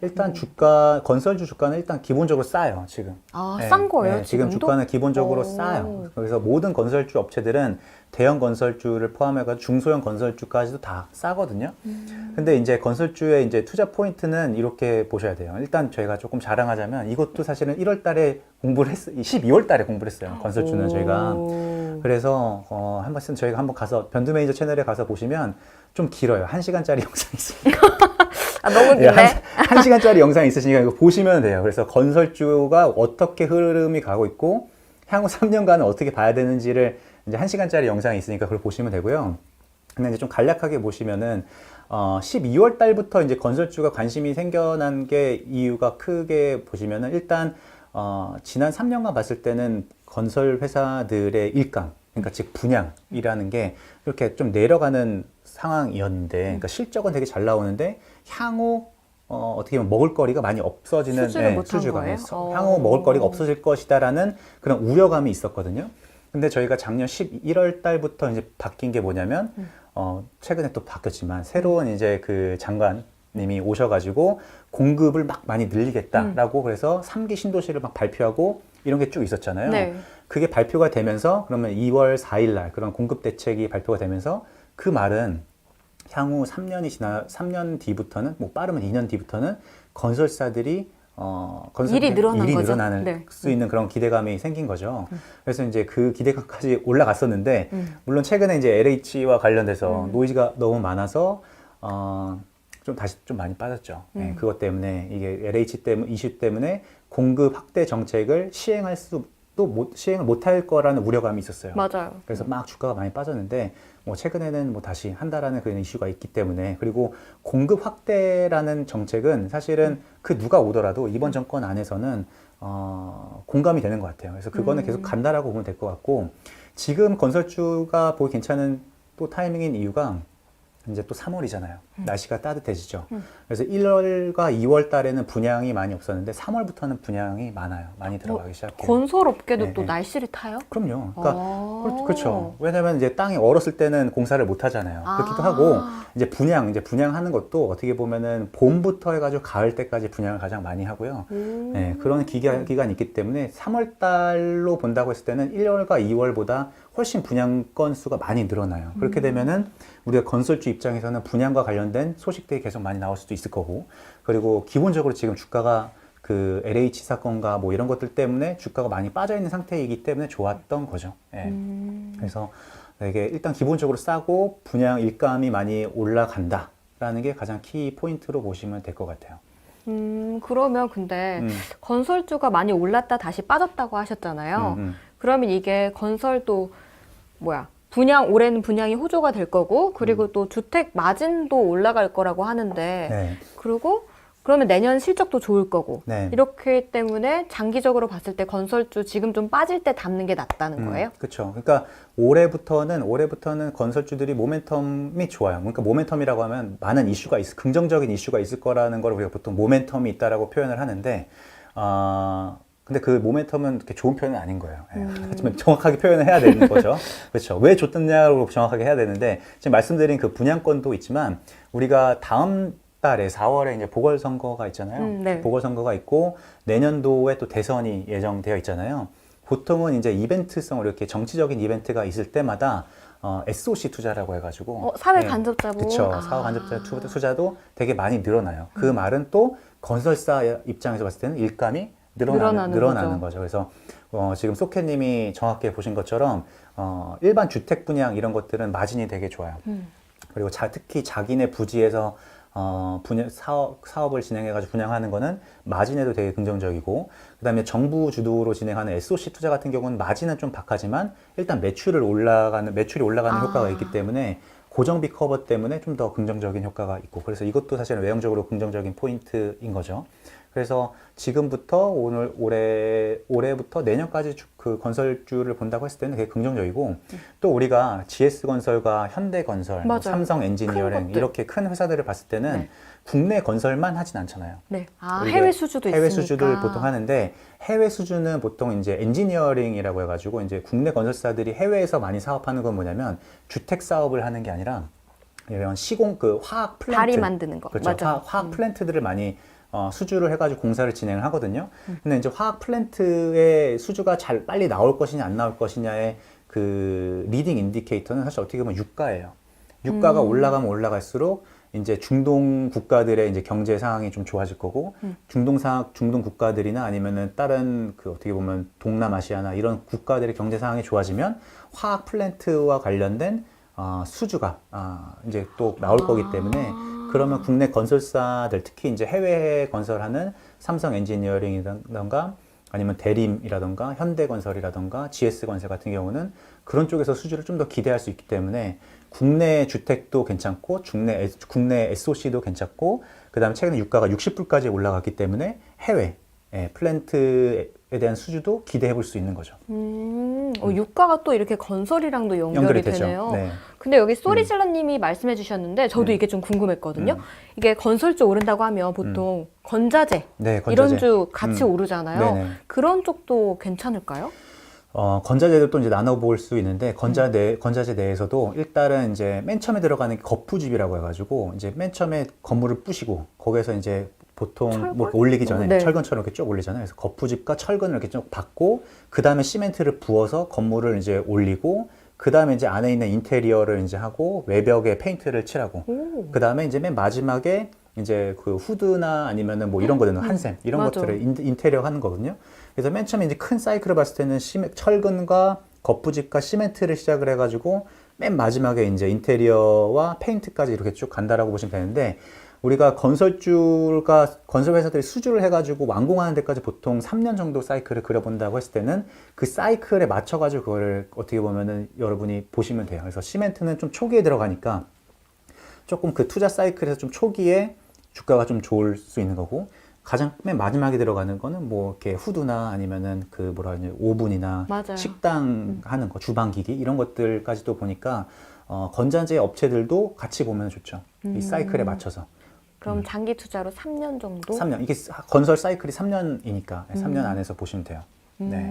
일단 주가, 건설주 주가는 일단 기본적으로 싸요, 지금. 아, 네, 싼 거예요, 네, 지금 지금도? 주가는 기본적으로 오. 싸요. 그래서 모든 건설주 업체들은 대형 건설주를 포함해가지고 중소형 건설주까지도 다 싸거든요. 근데 이제 건설주의 이제 투자 포인트는 이렇게 보셔야 돼요. 일단 저희가 조금 자랑하자면 이것도 사실은 1월 달에 공부를 했어요. 12월 달에 공부를 했어요. 건설주는 저희가. 그래서 한 번쯤 저희가 한번 가서 변두 매니저 채널에 가서 보시면 좀 길어요. 1시간짜리 영상이 있습니다. 아, 너무 예, 기네. 한 시간짜리 영상이 있으시니까 이거 보시면 돼요. 그래서 건설주가 어떻게 흐름이 가고 있고 향후 3년간은 어떻게 봐야 되는지를 이제 1시간짜리 영상이 있으니까 그걸 보시면 되고요. 근데 이제 좀 간략하게 보시면은 12월 달부터 이제 건설주가 관심이 생겨난 게 이유가 크게 보시면은 일단 지난 3년간 봤을 때는 건설 회사들의 일감, 그러니까 즉 분양이라는 게 이렇게 좀 내려가는 상황이었는데, 그러니까 실적은 되게 잘 나오는데 향후 어떻게 보면 먹을거리가 많이 없어지는 수주를 못한 수주가 거예요? 향후 먹을거리가 없어질 것이다라는 그런 우려감이 있었거든요. 근데 저희가 작년 11월 달부터 이제 바뀐 게 뭐냐면 최근에 또 바뀌었지만 새로운 이제 그 장관님이 오셔가지고 공급을 막 많이 늘리겠다라고 그래서 3기 신도시를 막 발표하고 이런 게 쭉 있었잖아요. 네. 그게 발표가 되면서 그러면 2월 4일 날 그런 공급 대책이 발표가 되면서 그 말은 향후 3년 뒤부터는 뭐 빠르면 2년 뒤부터는 건설사들이 일이 늘어난 일이 거죠. 늘어나는 네. 수 있는 그런 기대감이 생긴 거죠. 그래서 이제 그 기대감까지 올라갔었는데 물론 최근에 이제 LH와 관련돼서 노이즈가 너무 많아서 좀 다시 좀 많이 빠졌죠. 네, 그것 때문에 이게 LH 때문에 이슈 때문에 공급 확대 정책을 시행을 못할 거라는 우려감이 있었어요. 맞아요. 그래서 막 주가가 많이 빠졌는데 뭐 최근에는 뭐 다시 한다라는 그런 이슈가 있기 때문에 그리고 공급 확대라는 정책은 사실은 그 누가 오더라도 이번 정권 안에서는 공감이 되는 것 같아요. 그래서 그거는 계속 간다라고 보면 될 것 같고 지금 건설주가 보기 괜찮은 또 타이밍인 이유가 이제 또 3월이잖아요. 날씨가 따뜻해지죠. 그래서 1월과 2월 달에는 분양이 많이 없었는데 3월부터는 분양이 많아요. 많이 들어가기 시작해요. 건설업계도 네, 또 네. 날씨를 타요? 그럼요. 그러니까 아. 그렇죠. 왜냐면 이제 땅이 얼었을 때는 공사를 못 하잖아요. 그렇기도 하고 이제 분양하는 것도 어떻게 보면은 봄부터 해가지고 가을 때까지 분양을 가장 많이 하고요. 네, 그런 기간이 있기 때문에 3월 달로 본다고 했을 때는 1월과 2월보다 훨씬 분양 건수가 많이 늘어나요. 그렇게 되면은 우리가 건설주 입장에서는 분양과 관련된 소식들이 계속 많이 나올 수도 있을 거고, 그리고 기본적으로 지금 주가가 그 LH 사건과 뭐 이런 것들 때문에 주가가 많이 빠져 있는 상태이기 때문에 좋았던 거죠. 예. 그래서 이게 일단 기본적으로 싸고 분양 일감이 많이 올라간다라는 게 가장 키 포인트로 보시면 될 것 같아요. 그러면 근데 건설주가 많이 올랐다 다시 빠졌다고 하셨잖아요. 그러면 이게 건설도 올해는 분양이 호조가 될 거고, 그리고 또 주택 마진도 올라갈 거라고 하는데, 네. 그리고 그러면 내년 실적도 좋을 거고, 네. 이렇기 때문에 장기적으로 봤을 때 건설주 지금 좀 빠질 때 담는 게 낫다는 거예요? 그렇죠. 그러니까 올해부터는 건설주들이 모멘텀이 좋아요. 그러니까 모멘텀이라고 하면 많은 이슈가 긍정적인 이슈가 있을 거라는 걸 우리가 보통 모멘텀이 있다라고 표현을 하는데, 근데 그 모멘텀은 그렇게 좋은 표현은 아닌 거예요. 하지만 정확하게 표현을 해야 되는 거죠. 그렇죠. 왜 좋느냐고 정확하게 해야 되는데, 지금 말씀드린 그 분양권도 있지만, 우리가 다음 달에 4월에 이제 보궐선거가 있잖아요. 네. 보궐선거가 있고, 내년도에 또 대선이 예정되어 있잖아요. 보통은 이제 이벤트성으로 이렇게 정치적인 이벤트가 있을 때마다 SOC 투자라고 해가지고 사회 간접자본. 그렇죠. 사회 간접자 투자도 되게 많이 늘어나요. 그 말은 또 건설사 입장에서 봤을 때는 일감이 늘어나는 거죠. 그래서 지금 소케님이 정확히 보신 것처럼 일반 주택 분양 이런 것들은 마진이 되게 좋아요. 그리고 특히 자기네 부지에서 사업을 진행해가지고 분양하는 거는 마진에도 되게 긍정적이고, 그 다음에 정부 주도로 진행하는 SOC 투자 같은 경우는 마진은 좀 박하지만 일단 매출이 올라가는 효과가 있기 때문에 고정비 커버 때문에 좀 더 긍정적인 효과가 있고, 그래서 이것도 사실은 외형적으로 긍정적인 포인트인 거죠. 그래서 지금부터 올해부터 내년까지 그 건설주를 본다고 했을 때는 되게 긍정적이고, 또 우리가 GS건설과 현대건설, 뭐 삼성 엔지니어링 이렇게 큰 회사들을 봤을 때는 국내 건설만 하진 않잖아요. 네. 해외 수주도 해외 있으니까. 수주를 보통 하는데, 해외 수주는 보통 이제 엔지니어링이라고 해가지고 이제 국내 건설사들이 해외에서 많이 사업하는 건 뭐냐면 주택 사업을 하는 게 아니라 이런 화학 플랜트, 다리 만드는 거. 그렇죠. 맞아. 화학 플랜트들을 많이 수주를 해가지고 공사를 진행을 하거든요. 근데 이제 화학 플랜트의 수주가 잘 빨리 나올 것이냐 안 나올 것이냐의 그 리딩 인디케이터는 사실 어떻게 보면 유가예요. 유가가 올라가면 올라갈수록 이제 중동 국가들의 이제 경제 상황이 좀 좋아질 거고, 중동 국가들이나 아니면은 다른 그 어떻게 보면 동남아시아나 이런 국가들의 경제 상황이 좋아지면 화학 플랜트와 관련된 수주가 이제 또 나올 거기 때문에, 그러면 국내 건설사들, 특히 이제 해외에 건설하는 삼성 엔지니어링이라던가 아니면 대림이라던가 현대건설이라던가 GS건설 같은 경우는 그런 쪽에서 수주를 좀 더 기대할 수 있기 때문에 국내 주택도 괜찮고 국내 SOC도 괜찮고, 그 다음에 최근에 유가가 60불까지 올라갔기 때문에 해외 플랜트에 대한 수주도 기대해 볼 수 있는 거죠. 유가가 또 이렇게 건설이랑도 연결이 되네요. 네. 근데 여기 소리질러님이 말씀해 주셨는데 저도 이게 좀 궁금했거든요. 이게 건설주 오른다고 하면 보통 건자재, 이런 주 같이 오르잖아요. 네네. 그런 쪽도 괜찮을까요? 건자재도 또 이제 나눠볼 수 있는데, 건자재 내에서도 일단은 이제 맨 처음에 들어가는 게 거푸집이라고 해가지고, 이제 맨 처음에 건물을 부시고, 거기에서 이제 보통 뭐 올리기 전에 네. 철근처럼 이렇게 쭉 올리잖아요. 그래서 거푸집과 철근을 이렇게 쭉 받고, 그 다음에 시멘트를 부어서 건물을 이제 올리고, 그 다음에 이제 안에 있는 인테리어를 이제 하고, 외벽에 페인트를 칠하고, 그 다음에 이제 맨 마지막에 이제 그 후드나 아니면은 뭐 이런 거는 한샘, 이런 맞아. 것들을 인테리어 하는 거거든요. 그래서 맨 처음에 이제 큰 사이클을 봤을 때는 철근과 거푸집과 시멘트를 시작을 해가지고 맨 마지막에 이제 인테리어와 페인트까지 이렇게 쭉 간다라고 보시면 되는데, 우리가 건설 회사들이 수주를 해가지고 완공하는 데까지 보통 3년 정도 사이클을 그려본다고 했을 때는 그 사이클에 맞춰가지고 그거를 어떻게 보면은 여러분이 보시면 돼요. 그래서 시멘트는 좀 초기에 들어가니까 조금 그 투자 사이클에서 좀 초기에 주가가 좀 좋을 수 있는 거고, 가장 맨 마지막에 들어가는 거는 뭐 이렇게 후드나 아니면은 그 뭐라 하냐, 오븐이나 맞아요. 식당 하는 거, 주방기기 이런 것들까지도 보니까 건자재 업체들도 같이 보면 좋죠. 이 사이클에 맞춰서. 그럼 장기 투자로 3년 정도? 3년. 이게 건설 사이클이 3년이니까 3년 안에서 보시면 돼요. 네.